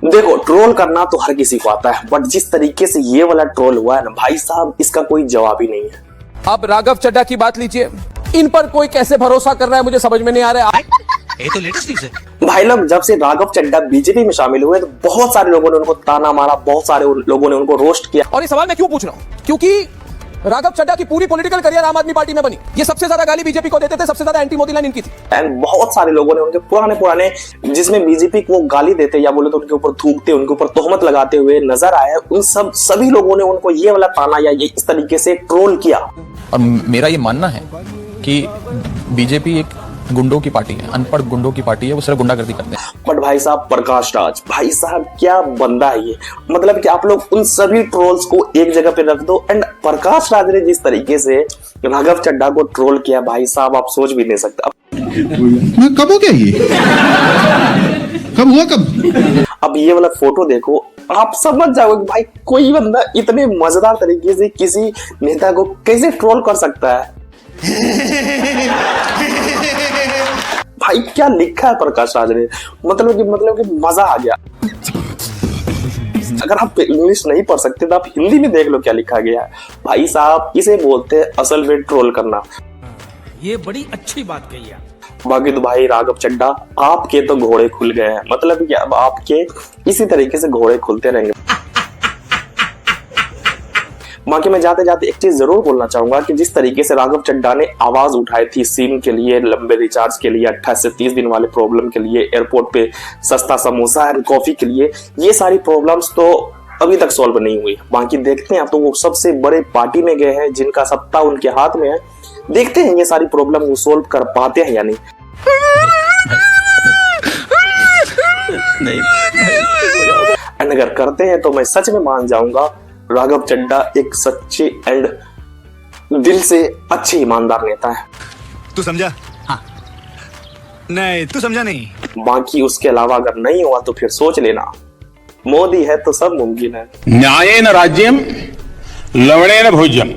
देखो, ट्रोल करना तो हर किसी को आता है, बट जिस तरीके से ये वाला ट्रोल हुआ है ना भाई साहब, इसका कोई जवाब ही नहीं है। अब राघव चड्ढा की बात लीजिए, इन पर कोई कैसे भरोसा कर रहा है मुझे समझ में नहीं आ रहा है। ये तो लेटेस्ट न्यूज़ है भाई लोग, जब से राघव चड्ढा बीजेपी में शामिल हुए तो बहुत सारे लोगों ने उनको ताना मारा, बहुत सारे लोगों ने उनको रोस्ट किया। और ये सवाल मैं क्यों पूछ रहा हूं, क्योंकि राघव चड्ढा की पूरी पॉलिटिकल करियर आम आदमी पार्टी में बनी। ये सबसे ज्यादा गाली बीजेपी को देते थे, सबसे ज्यादा एंटी मोदी लाइन इनकी थी। एंड बहुत सारे लोगों ने उनके पुराने जिसमें बीजेपी को गाली देते या बोले तो उनके ऊपर थूकते, उनके ऊपर तोहमत लगाते हुए नजर आए, उन सभी लोगों ने उनको ये वाला ताना या ये इस तरीके से ट्रोल किया। और मेरा ये मानना है कि बीजेपी एक गुंडों की पार्टी है, अनपढ़ गुंडों की पार्टी है, वो सिर्फ गुंडागर्दी करते हैं। बट भाई साहब, प्रकाश राज भाई साहब क्या बंदा है ये। मतलब कि आप लोग उन सभी ट्रोल्स को एक जगह पे रख दो, एंड प्रकाश राज ने जिस तरीके से राघव चड्ढा को ट्रोल किया भाई साहब, आप सोच भी नहीं सकते। कब हो गया ये? कब हुआ कब? अब ये वाला फोटो देखो, आप समझ जाओगे भाई कोई बंदा इतने मजेदार तरीके से किसी नेता को कैसे ट्रोल कर सकता है। भाई क्या लिखा है प्रकाश राज ने, मतलब कि मजा आ गया। अगर आप इंग्लिश नहीं पढ़ सकते तो आप हिंदी में देख लो क्या लिखा गया है। भाई साहब, इसे बोलते हैं असल में ट्रोल करना। ये बड़ी अच्छी बात कही है। बाकी तो भाई राघव चड्ढा, आपके तो घोड़े खुल गए हैं। मतलब कि अब आपके इसी तरीके से घोड़े खुलते रहेंगे। बाकी मैं जाते जाते एक चीज जरूर बोलना चाहूंगा कि जिस तरीके से राघव चड्ढा ने आवाज उठाई थी सिम के लिए, लंबे रिचार्ज के लिए, 28 से 30 दिन वाले प्रॉब्लम के लिए, एयरपोर्ट पे सस्ता समोसा एंड कॉफी के लिए, ये सारी प्रॉब्लम्स तो अभी तक सॉल्व नहीं हुई। बाकी देखते हैं, अब तो वो सबसे बड़े पार्टी में गए हैं जिनका सत्ता उनके हाथ में है। देखते हैं ये सारी प्रॉब्लम वो सोल्व कर पाते हैं या नहीं। एंड अगर करते हैं तो मैं सच में मान जाऊंगा राघव चड्ढा एक सच्चे एंड दिल से अच्छे ईमानदार नेता है। तू समझा? हाँ। नहीं, तू समझा नहीं। बाकी उसके अलावा अगर नहीं हुआ तो फिर सोच लेना, मोदी है तो सब मुमकिन है। न्यायेन राज्यम लवणेन भोज्यम।